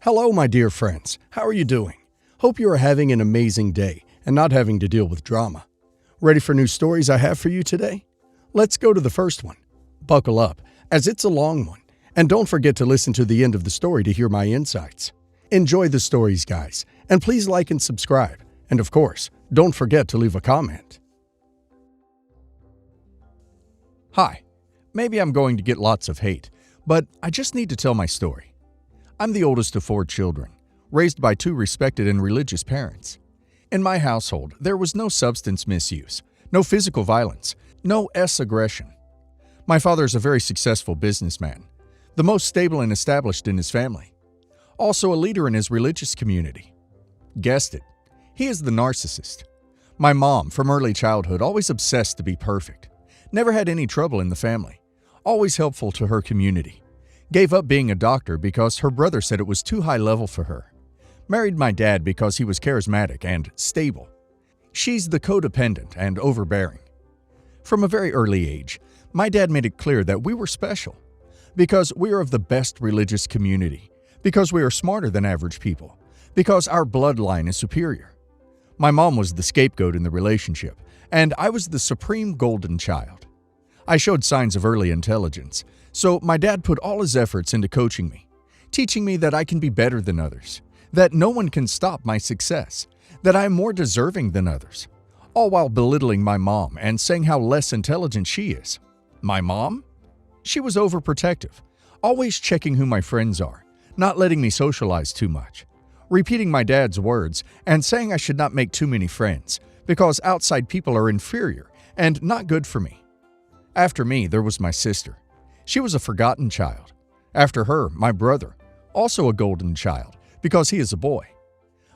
Hello, my dear friends. How are you doing? Hope you are having an amazing day and not having to deal with drama. Ready for new stories I have for you today? Let's go to the first one. Buckle up, as it's a long one, and don't forget to listen to the end of the story to hear my insights. Enjoy the stories, guys, and please like and subscribe. And of course, don't forget to leave a comment. Hi. Maybe I'm going to get lots of hate, but I just need to tell my story. I'm the oldest of 4 children, raised by 2 respected and religious parents. In my household, there was no substance misuse, no physical violence, no aggression. My father is a very successful businessman, the most stable and established in his family. Also a leader in his religious community. Guessed it, he is the narcissist. My mom, from early childhood, always obsessed to be perfect. Never had any trouble in the family. Always helpful to her community. Gave up being a doctor because her brother said it was too high level for her. Married my dad because he was charismatic and stable. She's the codependent and overbearing. From a very early age, my dad made it clear that we were special. Because we are of the best religious community. Because we are smarter than average people. Because our bloodline is superior. My mom was the scapegoat in the relationship, and I was the supreme golden child. I showed signs of early intelligence, so my dad put all his efforts into coaching me, teaching me that I can be better than others, that no one can stop my success, that I am more deserving than others, all while belittling my mom and saying how less intelligent she is. My mom? She was overprotective, always checking who my friends are, not letting me socialize too much, repeating my dad's words and saying I should not make too many friends because outside people are inferior and not good for me. After me, there was my sister. She was a forgotten child. After her, my brother, also a golden child, because he is a boy.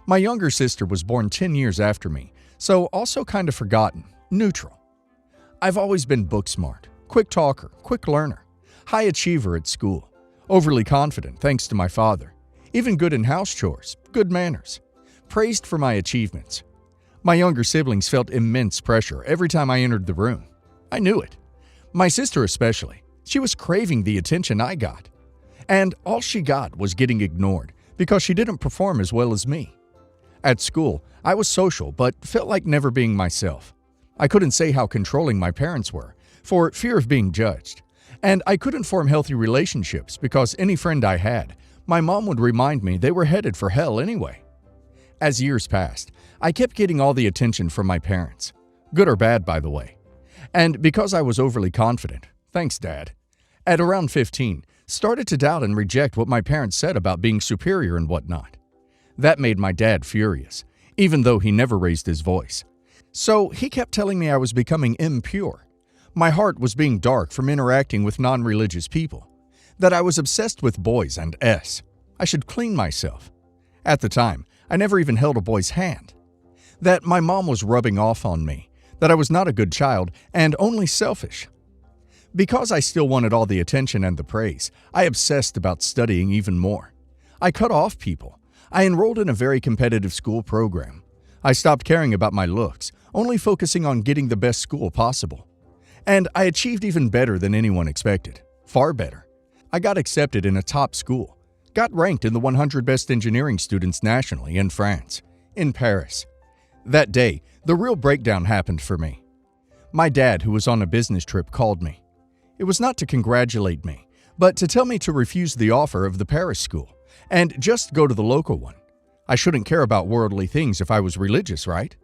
My younger sister was born 10 years after me, so also kind of forgotten, neutral. I've always been book smart, quick talker, quick learner, high achiever at school, overly confident thanks to my father, even good in house chores, good manners, praised for my achievements. My younger siblings felt immense pressure every time I entered the room. I knew it. My sister especially. She was craving the attention I got. And all she got was getting ignored because she didn't perform as well as me. At school, I was social but felt like never being myself. I couldn't say how controlling my parents were for fear of being judged. And I couldn't form healthy relationships because any friend I had, my mom would remind me they were headed for hell anyway. As years passed, I kept getting all the attention from my parents. Good or bad, by the way. And because I was overly confident, thanks Dad, at around 15, started to doubt and reject what my parents said about being superior and whatnot. That made my dad furious, even though he never raised his voice. So he kept telling me I was becoming impure. My heart was being dark from interacting with non-religious people. That I was obsessed with boys and I should clean myself. At the time, I never even held a boy's hand. That my mom was rubbing off on me. That I was not a good child and only selfish. Because I still wanted all the attention and the praise, I obsessed about studying even more. I cut off people. I enrolled in a very competitive school program. I stopped caring about my looks, only focusing on getting the best school possible. And I achieved even better than anyone expected. Far better. I got accepted in a top school. Got ranked in the 100 best engineering students nationally in France, in Paris. That day, the real breakdown happened for me. My dad, who was on a business trip, called me. It was not to congratulate me, but to tell me to refuse the offer of the Paris school and just go to the local one. I shouldn't care about worldly things if I was religious, right?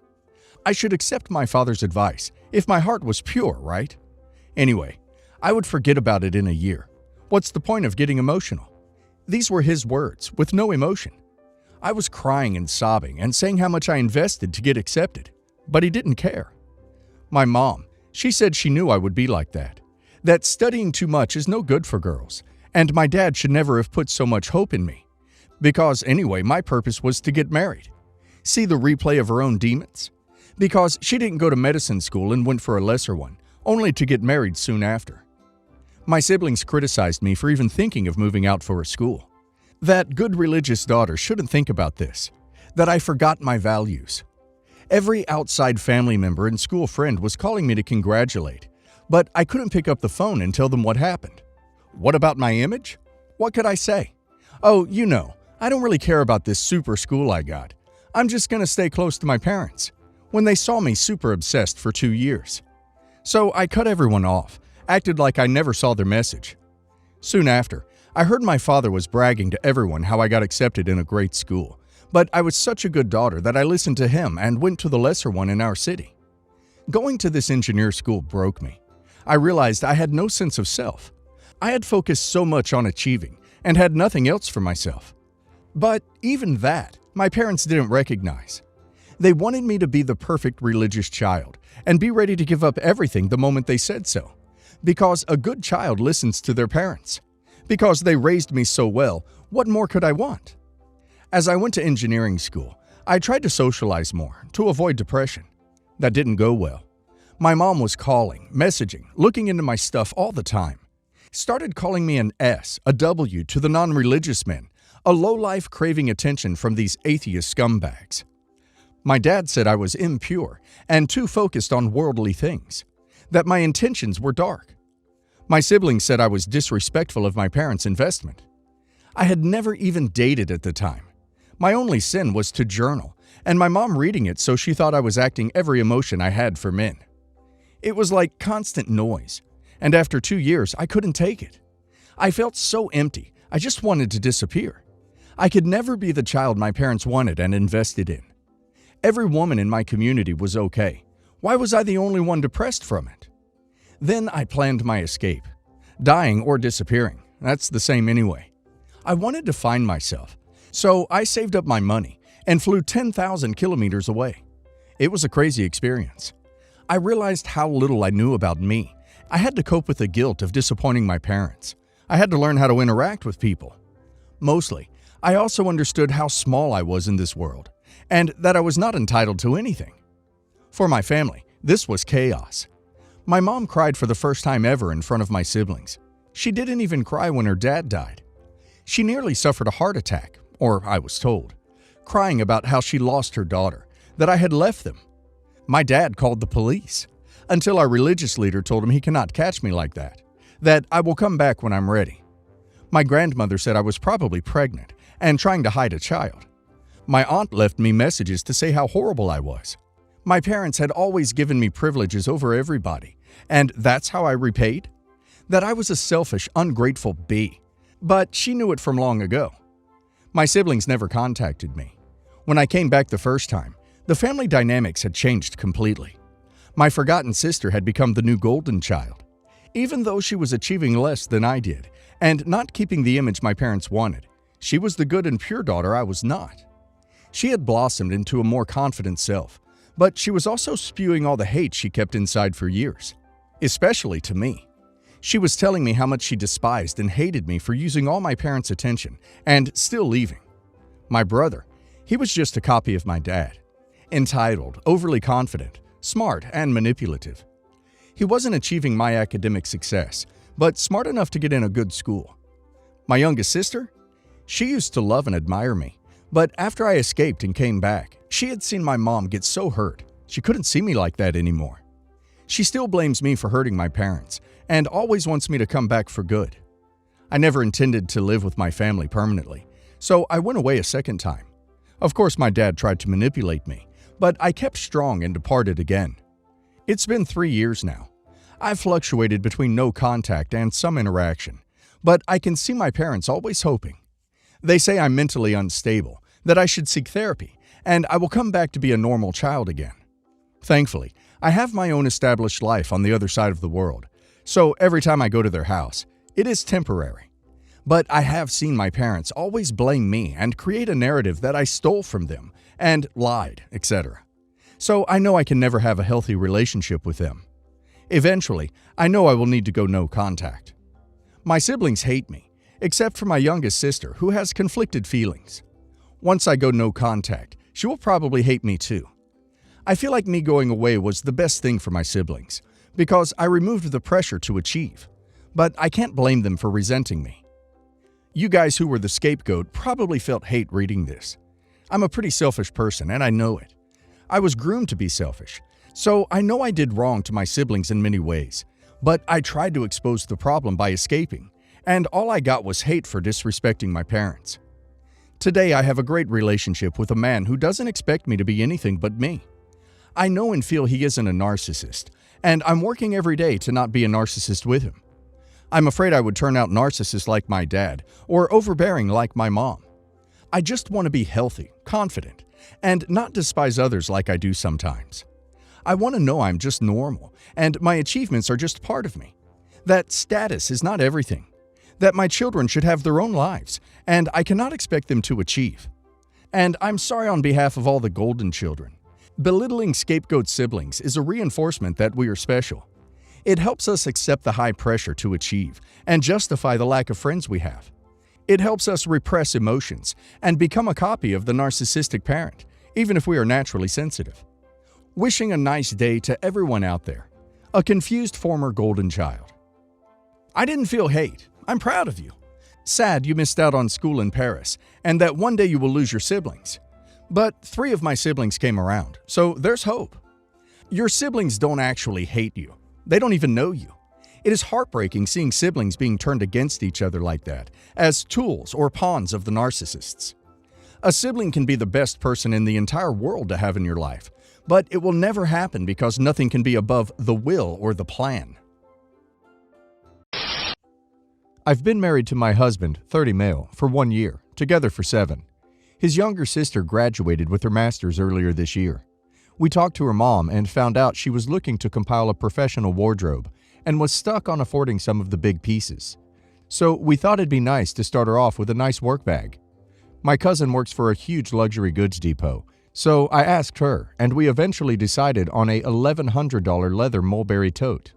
I should accept my father's advice if my heart was pure, right? Anyway, I would forget about it in a year. What's the point of getting emotional? These were his words, with no emotion. I was crying and sobbing and saying how much I invested to get accepted. But he didn't care. My mom, she said she knew I would be like that. That studying too much is no good for girls. And my dad should never have put so much hope in me. Because anyway, my purpose was to get married. See the replay of her own demons? Because she didn't go to medicine school and went for a lesser one, only to get married soon after. My siblings criticized me for even thinking of moving out for a school. That good religious daughter shouldn't think about this. That I forgot my values. Every outside family member and school friend was calling me to congratulate, but I couldn't pick up the phone and tell them what happened. What about my image? What could I say? Oh, you know, I don't really care about this super school I got. I'm just gonna stay close to my parents," when they saw me super obsessed for 2 years. So I cut everyone off, acted like I never saw their message. Soon after, I heard my father was bragging to everyone how I got accepted in a great school, but I was such a good daughter that I listened to him and went to the lesser one in our city. Going to this engineer school broke me. I realized I had no sense of self. I had focused so much on achieving and had nothing else for myself. But even that, my parents didn't recognize. They wanted me to be the perfect religious child and be ready to give up everything the moment they said so. Because a good child listens to their parents. Because they raised me so well, what more could I want? As I went to engineering school, I tried to socialize more to avoid depression. That didn't go well. My mom was calling, messaging, looking into my stuff all the time. Started calling me an S, a W to the non-religious men, a lowlife craving attention from these atheist scumbags. My dad said I was impure and too focused on worldly things, that my intentions were dark. My siblings said I was disrespectful of my parents' investment. I had never even dated at the time. My only sin was to journal, and my mom reading it so she thought I was acting every emotion I had for men. It was like constant noise, and after 2 years, I couldn't take it. I felt so empty, I just wanted to disappear. I could never be the child my parents wanted and invested in. Every woman in my community was okay. Why was I the only one depressed from it? Then I planned my escape. Dying or disappearing, that's the same anyway. I wanted to find myself, so I saved up my money and flew 10,000 kilometers away. It was a crazy experience. I realized how little I knew about me. I had to cope with the guilt of disappointing my parents. I had to learn how to interact with people. Mostly, I also understood how small I was in this world, and that I was not entitled to anything. For my family, this was chaos. My mom cried for the first time ever in front of my siblings. She didn't even cry when her dad died. She nearly suffered a heart attack, or I was told, crying about how she lost her daughter, that I had left them. My dad called the police, until our religious leader told him he cannot catch me like that I will come back when I'm ready. My grandmother said I was probably pregnant and trying to hide a child. My aunt left me messages to say how horrible I was. My parents had always given me privileges over everybody, and that's how I repaid? That I was a selfish, ungrateful bee. But she knew it from long ago. My siblings never contacted me. When I came back the first time, the family dynamics had changed completely. My forgotten sister had become the new golden child. Even though she was achieving less than I did, and not keeping the image my parents wanted, she was the good and pure daughter I was not. She had blossomed into a more confident self, but she was also spewing all the hate she kept inside for years, especially to me. She was telling me how much she despised and hated me for using all my parents' attention and still leaving. My brother, he was just a copy of my dad. Entitled, overly confident, smart, and manipulative. He wasn't achieving my academic success, but smart enough to get in a good school. My youngest sister? She used to love and admire me, but after I escaped and came back, she had seen my mom get so hurt, she couldn't see me like that anymore. She still blames me for hurting my parents, and always wants me to come back for good. I never intended to live with my family permanently, so I went away a second time. Of course, my dad tried to manipulate me, but I kept strong and departed again. It's been 3 years now. I've fluctuated between no contact and some interaction, but I can see my parents always hoping. They say I'm mentally unstable, that I should seek therapy, and I will come back to be a normal child again. Thankfully, I have my own established life on the other side of the world, so every time I go to their house, it is temporary. But I have seen my parents always blame me and create a narrative that I stole from them and lied, etc. So I know I can never have a healthy relationship with them. Eventually, I know I will need to go no contact. My siblings hate me, except for my youngest sister, who has conflicted feelings. Once I go no contact, she will probably hate me too. I feel like me going away was the best thing for my siblings, because I removed the pressure to achieve. But I can't blame them for resenting me. You guys who were the scapegoat probably felt hate reading this. I'm a pretty selfish person, and I know it. I was groomed to be selfish, so I know I did wrong to my siblings in many ways, but I tried to expose the problem by escaping, and all I got was hate for disrespecting my parents. Today, I have a great relationship with a man who doesn't expect me to be anything but me. I know and feel he isn't a narcissist, and I'm working every day to not be a narcissist with him. I'm afraid I would turn out narcissist like my dad, or overbearing like my mom. I just want to be healthy, confident, and not despise others like I do sometimes. I want to know I'm just normal, and my achievements are just part of me. That status is not everything. That my children should have their own lives, and I cannot expect them to achieve. And I'm sorry on behalf of all the golden children. Belittling scapegoat siblings is a reinforcement that we are special. It helps us accept the high pressure to achieve and justify the lack of friends we have. It helps us repress emotions and become a copy of the narcissistic parent, even if we are naturally sensitive. Wishing a nice day to everyone out there. A confused former golden child. I didn't feel hate. I'm proud of you. Sad you missed out on school in Paris, and that one day you will lose your siblings. But 3 of my siblings came around, so there's hope. Your siblings don't actually hate you. They don't even know you. It is heartbreaking seeing siblings being turned against each other like that, as tools or pawns of the narcissists. A sibling can be the best person in the entire world to have in your life, but it will never happen because nothing can be above the will or the plan. I've been married to my husband, 30 male, for 1 year, together for 7. His younger sister graduated with her master's earlier this year. We talked to her mom and found out she was looking to compile a professional wardrobe and was stuck on affording some of the big pieces. So we thought it'd be nice to start her off with a nice work bag. My cousin works for a huge luxury goods depot, so I asked her, and we eventually decided on a $1,100 leather mulberry tote.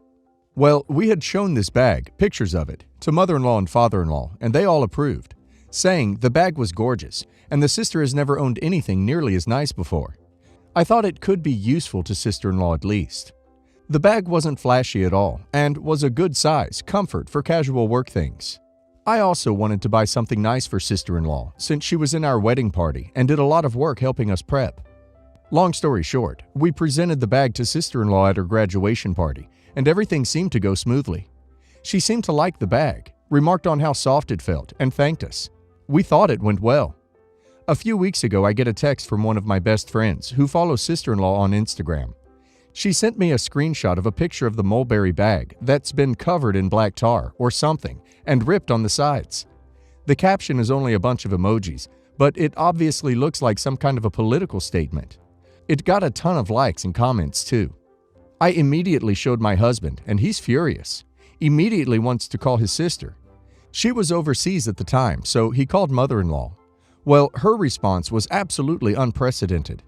Well, we had shown this bag, pictures of it, to mother-in-law and father-in-law, and they all approved, saying the bag was gorgeous, and the sister has never owned anything nearly as nice before. I thought it could be useful to sister-in-law at least. The bag wasn't flashy at all, and was a good size, comfort for casual work things. I also wanted to buy something nice for sister-in-law, since she was in our wedding party and did a lot of work helping us prep. Long story short, we presented the bag to sister-in-law at her graduation party, and everything seemed to go smoothly. She seemed to like the bag, remarked on how soft it felt, and thanked us. We thought it went well. A few weeks ago, I get a text from one of my best friends who follows sister-in-law on Instagram. She sent me a screenshot of a picture of the mulberry bag that's been covered in black tar or something and ripped on the sides. The caption is only a bunch of emojis, but it obviously looks like some kind of a political statement. It got a ton of likes and comments too. I immediately showed my husband, and he's furious. Immediately wants to call his sister. She was overseas at the time, so he called mother-in-law. Well, her response was absolutely unprecedented.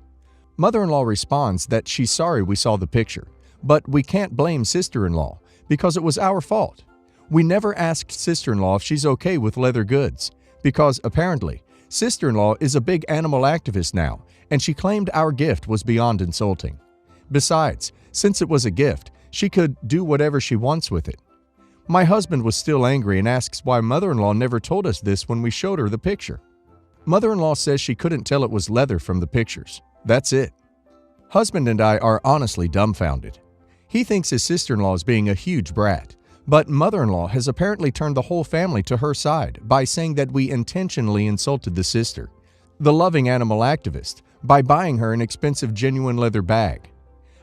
Mother-in-law responds that she's sorry we saw the picture, but we can't blame sister-in-law because it was our fault. We never asked sister-in-law if she's okay with leather goods, because apparently, sister-in-law is a big animal activist now, and she claimed our gift was beyond insulting. Besides, since it was a gift, she could do whatever she wants with it. My husband was still angry and asks why mother-in-law never told us this when we showed her the picture. Mother-in-law says she couldn't tell it was leather from the pictures. That's it. Husband and I are honestly dumbfounded. He thinks his sister-in-law is being a huge brat, but mother-in-law has apparently turned the whole family to her side by saying that we intentionally insulted the sister, the loving animal activist, by buying her an expensive genuine leather bag.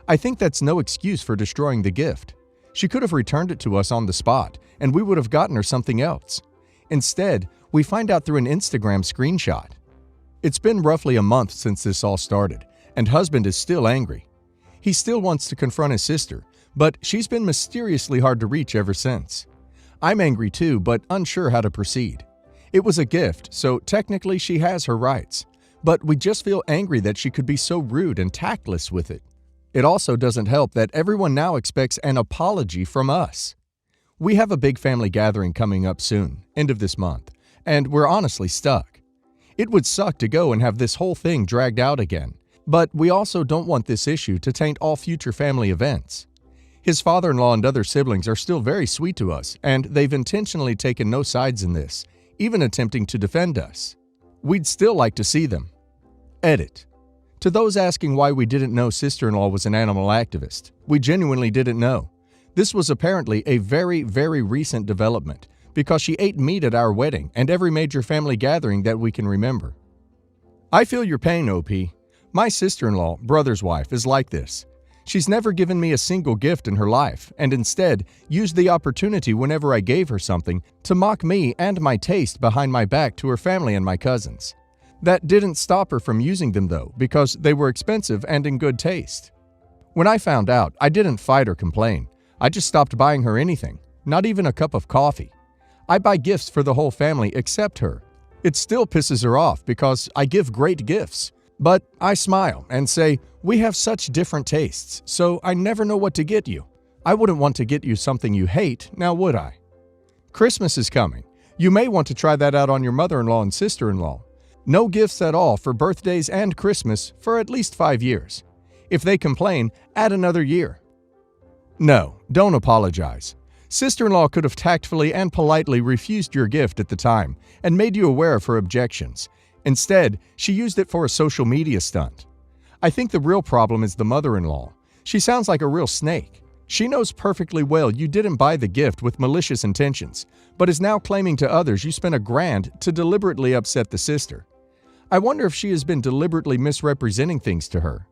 I think that's no excuse for destroying the gift. She could have returned it to us on the spot, and we would have gotten her something else. Instead, we find out through an Instagram screenshot. It's been roughly a month since this all started, and husband is still angry. He still wants to confront his sister, but she's been mysteriously hard to reach ever since. I'm angry too, but unsure how to proceed. It was a gift, so technically she has her rights, but we just feel angry that she could be so rude and tactless with it. It also doesn't help that everyone now expects an apology from us. We have a big family gathering coming up soon, end of this month, and we're honestly stuck. It would suck to go and have this whole thing dragged out again, but we also don't want this issue to taint all future family events. His father-in-law and other siblings are still very sweet to us, and they've intentionally taken no sides in this, even attempting to defend us. We'd still like to see them. Edit. To those asking why we didn't know sister-in-law was an animal activist, we genuinely didn't know. This was apparently a very, very recent development because she ate meat at our wedding and every major family gathering that we can remember. I feel your pain, OP. My sister-in-law, brother's wife, is like this. She's never given me a single gift in her life, and instead used the opportunity whenever I gave her something to mock me and my taste behind my back to her family and my cousins. That didn't stop her from using them though, because they were expensive and in good taste. When I found out, I didn't fight or complain. I just stopped buying her anything, not even a cup of coffee. I buy gifts for the whole family except her. It still pisses her off because I give great gifts. But I smile and say, we have such different tastes, so I never know what to get you. I wouldn't want to get you something you hate, now would I? Christmas is coming. You may want to try that out on your mother-in-law and sister-in-law. No gifts at all for birthdays and Christmas for at least 5 years. If they complain, add another year. No, don't apologize. Sister-in-law could have tactfully and politely refused your gift at the time and made you aware of her objections. Instead, she used it for a social media stunt. I think the real problem is the mother-in-law. She sounds like a real snake. She knows perfectly well you didn't buy the gift with malicious intentions, but is now claiming to others you spent $1,000 to deliberately upset the sister. I wonder if she has been deliberately misrepresenting things to her.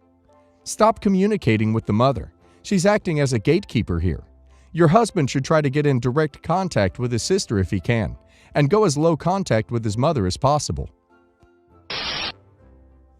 Stop communicating with the mother. She's acting as a gatekeeper here. Your husband should try to get in direct contact with his sister if he can, and go as low contact with his mother as possible.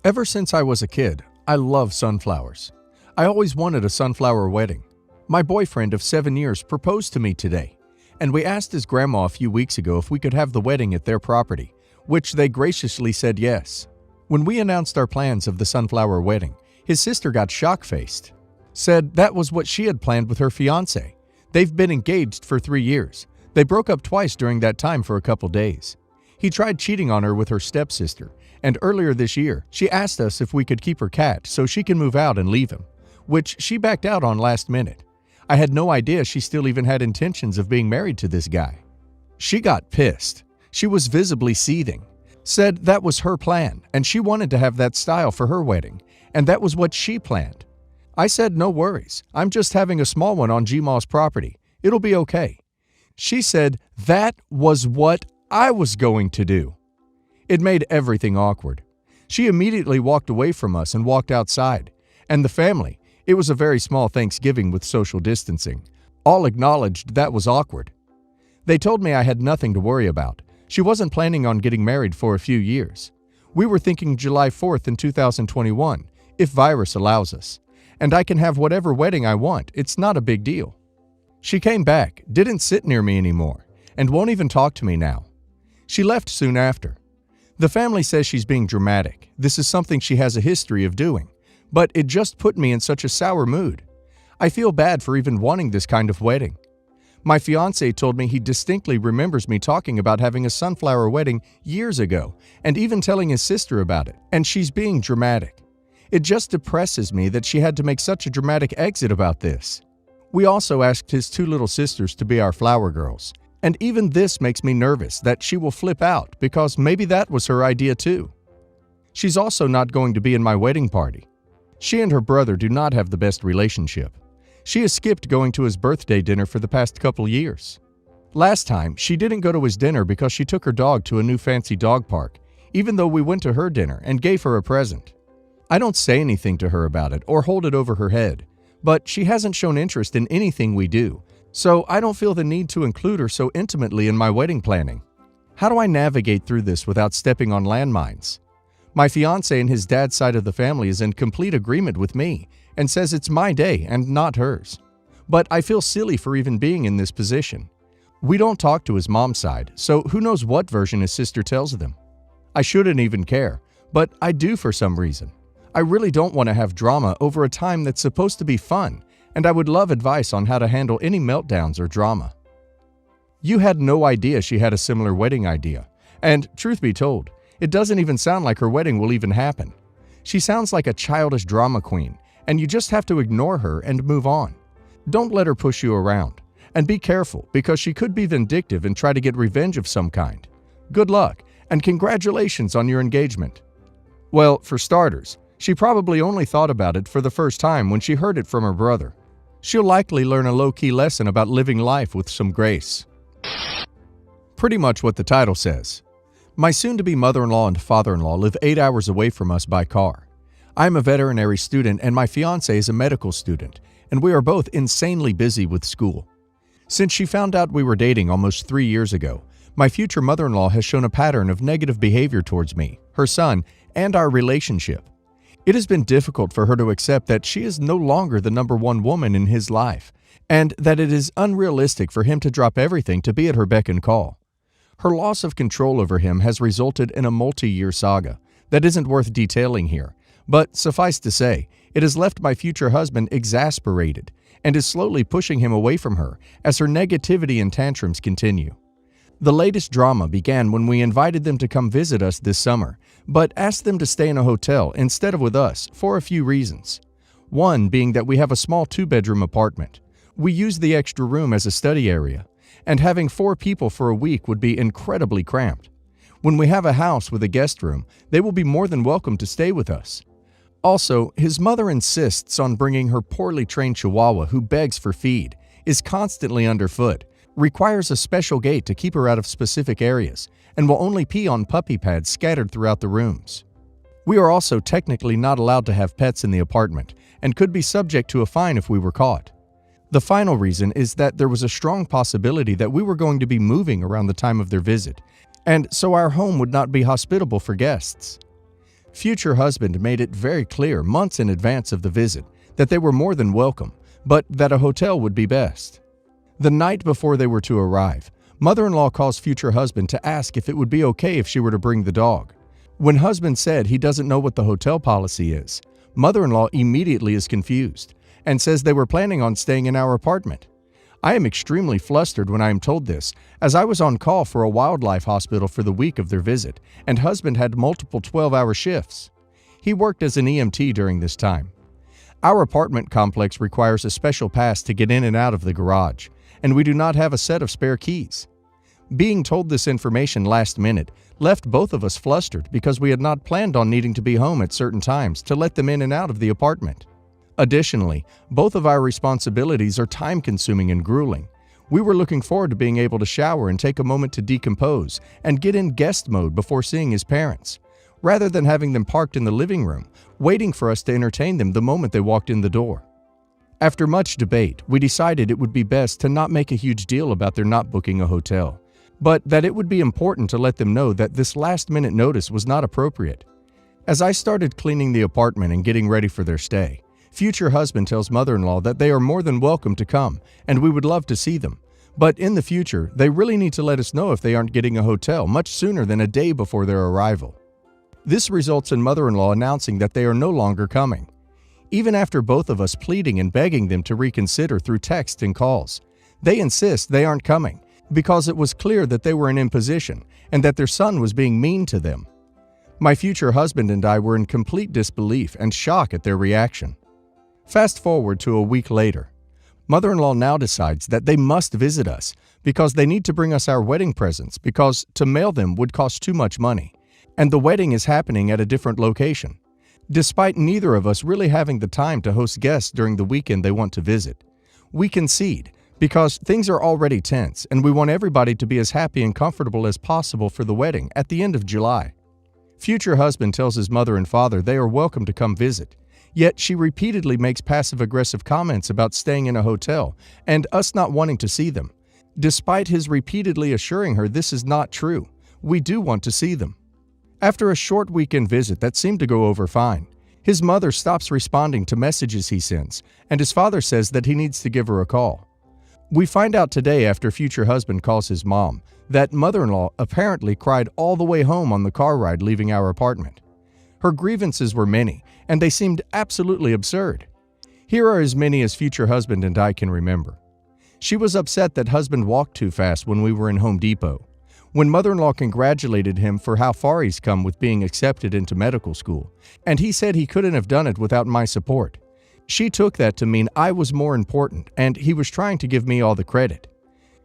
Ever since I was a kid, I love sunflowers. I always wanted a sunflower wedding. My boyfriend of 7 years proposed to me today, and we asked his grandma a few weeks ago if we could have the wedding at their property, which they graciously said yes. When we announced our plans of the sunflower wedding, his sister got shock-faced. Said that was what she had planned with her fiancé. They've been engaged for 3 years. They broke up twice during that time for a couple days. He tried cheating on her with her stepsister, and earlier this year, she asked us if we could keep her cat so she can move out and leave him, which she backed out on last minute. I had no idea she still even had intentions of being married to this guy. She got pissed. She was visibly seething. Said that was her plan, and she wanted to have that style for her wedding, and that was what she planned. I said, no worries. I'm just having a small one on GMA's property. It'll be okay. She said that was what I was going to do. It made everything awkward. She immediately walked away from us and walked outside. And the family, it was a very small Thanksgiving with social distancing, all acknowledged that was awkward. They told me I had nothing to worry about. She wasn't planning on getting married for a few years. We were thinking July 4th in 2021, if virus allows us. And I can have whatever wedding I want. It's not a big deal. She came back, didn't sit near me anymore, and won't even talk to me now. She left soon after. The family says she's being dramatic. This is something she has a history of doing. But it just put me in such a sour mood. I feel bad for even wanting this kind of wedding. My fiancé told me he distinctly remembers me talking about having a sunflower wedding years ago, and even telling his sister about it, and she's being dramatic. It just depresses me that she had to make such a dramatic exit about this. We also asked his 2 little sisters to be our flower girls, and even this makes me nervous that she will flip out because maybe that was her idea too. She's also not going to be in my wedding party. She and her brother do not have the best relationship. She has skipped going to his birthday dinner for the past couple years. Last time, she didn't go to his dinner because she took her dog to a new fancy dog park, even though we went to her dinner and gave her a present. I don't say anything to her about it or hold it over her head, but she hasn't shown interest in anything we do, so I don't feel the need to include her so intimately in my wedding planning. How do I navigate through this without stepping on landmines? My fiancé and his dad's side of the family is in complete agreement with me and says it's my day and not hers. But I feel silly for even being in this position. We don't talk to his mom's side, so who knows what version his sister tells them. I shouldn't even care, but I do for some reason. I really don't want to have drama over a time that's supposed to be fun, and I would love advice on how to handle any meltdowns or drama. You had no idea she had a similar wedding idea, and truth be told, it doesn't even sound like her wedding will even happen. She sounds like a childish drama queen, and you just have to ignore her and move on. Don't let her push you around, and be careful because she could be vindictive and try to get revenge of some kind. Good luck, and congratulations on your engagement. Well, for starters, she probably only thought about it for the first time when she heard it from her brother. She'll likely learn a low-key lesson about living life with some grace. Pretty much what the title says. My soon-to-be mother-in-law and father-in-law live 8 hours away from us by car. I am a veterinary student and my fiancée is a medical student, and we are both insanely busy with school. Since she found out we were dating almost 3 years ago, my future mother-in-law has shown a pattern of negative behavior towards me, her son, and our relationship. It has been difficult for her to accept that she is no longer the number one woman in his life, and that it is unrealistic for him to drop everything to be at her beck and call. Her loss of control over him has resulted in a multi-year saga that isn't worth detailing here, but suffice to say, it has left my future husband exasperated and is slowly pushing him away from her as her negativity and tantrums continue. The latest drama began when we invited them to come visit us this summer, but asked them to stay in a hotel instead of with us for a few reasons. One being that we have a small 2-bedroom apartment. We use the extra room as a study area, and having 4 people for a week would be incredibly cramped. When we have a house with a guest room, they will be more than welcome to stay with us. Also, his mother insists on bringing her poorly trained Chihuahua who begs for feed, is constantly underfoot, requires a special gate to keep her out of specific areas, and will only pee on puppy pads scattered throughout the rooms. We are also technically not allowed to have pets in the apartment, and could be subject to a fine if we were caught. The final reason is that there was a strong possibility that we were going to be moving around the time of their visit, and so our home would not be hospitable for guests. Future husband made it very clear months in advance of the visit that they were more than welcome, but that a hotel would be best. The night before they were to arrive, mother-in-law calls future husband to ask if it would be okay if she were to bring the dog. When husband said he doesn't know what the hotel policy is, mother-in-law immediately is confused and says they were planning on staying in our apartment. I am extremely flustered when I am told this, as I was on call for a wildlife hospital for the week of their visit, and husband had multiple 12-hour shifts. He worked as an EMT during this time. Our apartment complex requires a special pass to get in and out of the garage, and we do not have a set of spare keys. Being told this information last minute left both of us flustered because we had not planned on needing to be home at certain times to let them in and out of the apartment. Additionally, both of our responsibilities are time-consuming and grueling. We were looking forward to being able to shower and take a moment to decompose and get in guest mode before seeing his parents, rather than having them parked in the living room, waiting for us to entertain them the moment they walked in the door. After much debate, we decided it would be best to not make a huge deal about their not booking a hotel, but that it would be important to let them know that this last-minute notice was not appropriate. As I started cleaning the apartment and getting ready for their stay, future husband tells mother-in-law that they are more than welcome to come and we would love to see them, but in the future, they really need to let us know if they aren't getting a hotel much sooner than a day before their arrival. This results in mother-in-law announcing that they are no longer coming. Even after both of us pleading and begging them to reconsider through text and calls, they insist they aren't coming because it was clear that they were an imposition and that their son was being mean to them. My future husband and I were in complete disbelief and shock at their reaction. Fast forward to a week later. Mother-in-law now decides that they must visit us because they need to bring us our wedding presents because to mail them would cost too much money, and the wedding is happening at a different location. Despite neither of us really having the time to host guests during the weekend they want to visit, we concede because things are already tense and we want everybody to be as happy and comfortable as possible for the wedding at the end of July. Future husband tells his mother and father they are welcome to come visit, yet she repeatedly makes passive-aggressive comments about staying in a hotel and us not wanting to see them. Despite his repeatedly assuring her this is not true, we do want to see them. After a short weekend visit that seemed to go over fine, his mother stops responding to messages he sends, and his father says that he needs to give her a call. We find out today after future husband calls his mom that mother-in-law apparently cried all the way home on the car ride leaving our apartment. Her grievances were many, and they seemed absolutely absurd. Here are as many as future husband and I can remember. She was upset that husband walked too fast when we were in Home Depot. When mother-in-law congratulated him for how far he's come with being accepted into medical school, and he said he couldn't have done it without my support. She took that to mean I was more important and he was trying to give me all the credit.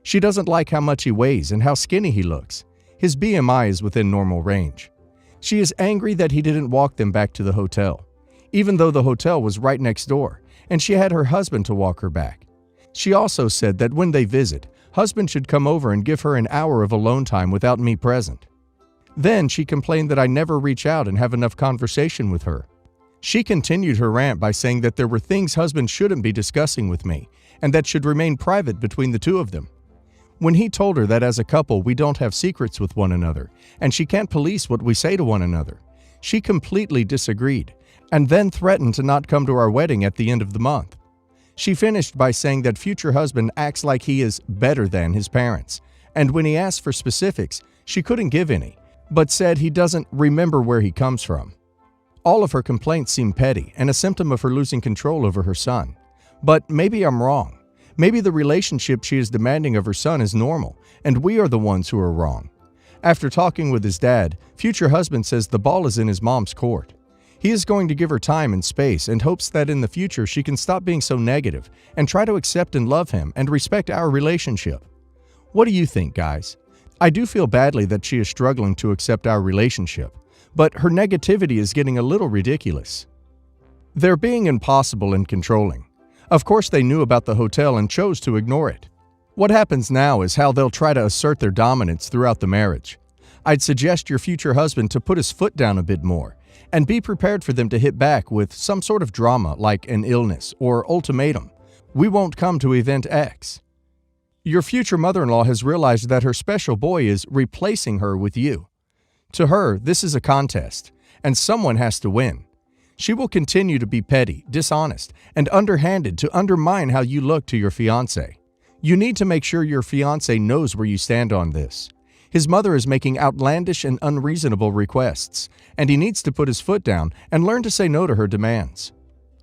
She doesn't like how much he weighs and how skinny he looks. His BMI is within normal range. She is angry that he didn't walk them back to the hotel, even though the hotel was right next door, and she had her husband to walk her back. She also said that when they visit, husband should come over and give her an hour of alone time without me present. Then she complained that I never reach out and have enough conversation with her. She continued her rant by saying that there were things husbands shouldn't be discussing with me and that should remain private between the two of them. When he told her that as a couple we don't have secrets with one another and she can't police what we say to one another, she completely disagreed and then threatened to not come to our wedding at the end of the month. She finished by saying that future husband acts like he is better than his parents, and when he asked for specifics, she couldn't give any, but said he doesn't remember where he comes from. All of her complaints seem petty and a symptom of her losing control over her son. But maybe I'm wrong. Maybe the relationship she is demanding of her son is normal, and we are the ones who are wrong. After talking with his dad, future husband says the ball is in his mom's court. He is going to give her time and space and hopes that in the future she can stop being so negative and try to accept and love him and respect our relationship. What do you think, guys? I do feel badly that she is struggling to accept our relationship, but her negativity is getting a little ridiculous. They're being impossible and controlling. Of course they knew about the hotel and chose to ignore it. What happens now is how they'll try to assert their dominance throughout the marriage. I'd suggest your future husband to put his foot down a bit more and be prepared for them to hit back with some sort of drama like an illness or ultimatum. We won't come to event X. Your future mother-in-law has realized that her special boy is replacing her with you. To her, this is a contest, and someone has to win. She will continue to be petty, dishonest, and underhanded to undermine how you look to your fiancé. You need to make sure your fiancé knows where you stand on this. His mother is making outlandish and unreasonable requests, and he needs to put his foot down and learn to say no to her demands.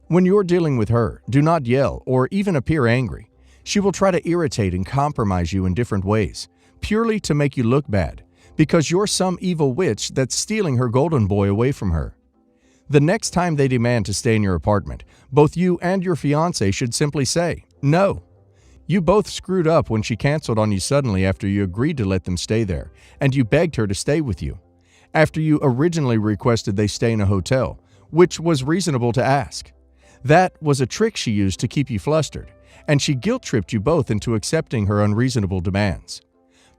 When you're dealing with her, do not yell or even appear angry. She will try to irritate and compromise you in different ways, purely to make you look bad, because you're some evil witch that's stealing her golden boy away from her. The next time they demand to stay in your apartment, both you and your fiancé should simply say, no. You both screwed up when she canceled on you suddenly after you agreed to let them stay there, and you begged her to stay with you, after you originally requested they stay in a hotel, which was reasonable to ask. That was a trick she used to keep you flustered, and she guilt-tripped you both into accepting her unreasonable demands.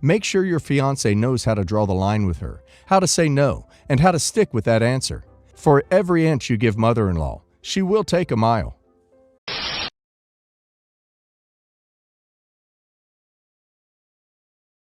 Make sure your fiancé knows how to draw the line with her, how to say no, and how to stick with that answer. For every inch you give mother-in-law, she will take a mile.